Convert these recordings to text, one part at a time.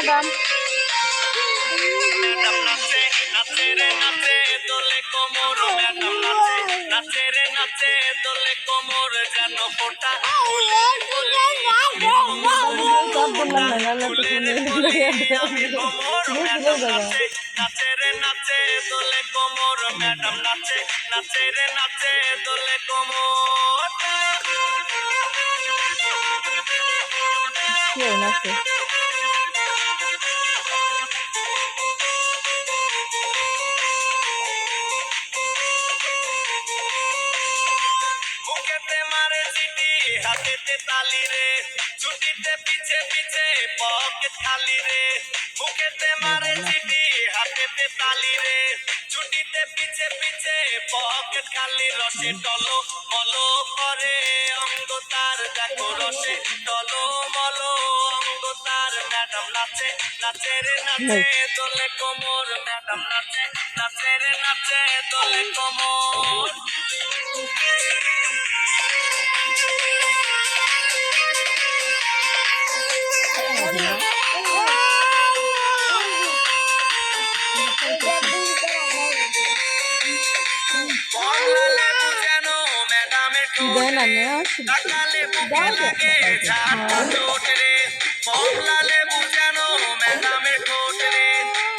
madam madam নাচে নাচে রে নাচে দোলে কোমর ম্যাডাম নাচে নাচে রে নাচে দোলে কোমর যেন ফোটা ফুলের কলি আমি ভ্রমর ম্যাডাম নাচে নাচে রে নাচে দোলে কোমর ম্যাডাম নাচে নাচে রে নাচে দোলে কোমর নাচে বুকেতে মারে চিঠি হাতেতে তালি রে ছুটিতে পিছে পিছে পকেট খালি রে বুকেতে মারে চিঠি হাতেতে তালি রে ছুটিতে পিছে পিছে পকেট খালি রসে টলো মলো করে অঙ্গ তার দেখো রসে টলো মলো অঙ্গ তার ম্যাডাম নাচে নাচে রে নাচে দোলে কোমর ম্যাডাম নাচে নাচে রে নাচে দোলে কোমর কমলালে বুঝানো ম্যাডামের টাকালে বুকে লাগে ঝাড়টা চোট রে কমলালে বুঝানো ম্যাডামের ঠোঁট রে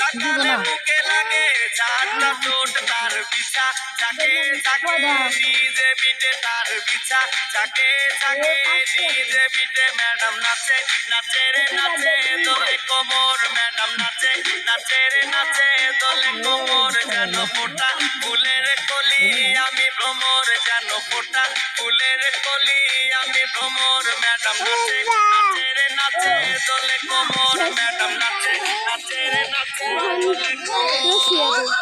টাকালে বুকে লাগে ঝাড়টা চোট তার পিছা যাকে যাকে ডিজে বিটে তার পিছা যাকে যাকে ডিজে বিটে ম্যাডাম নাচে নাচে রে নাচে দোলে কোমর ম্যাডাম নাচে নাচে রে নাচে দোলে কোমর যেন ফোটা ফুলের কলি আমি ভ্রমর যেন ফোটা ফুলের কলি আমি ভ্রমর ম্যাডাম নাচে নাচে রে নাচে দোলে কোমর ম্যাডাম নাচে নাচে রে নাচে দোলে কোমর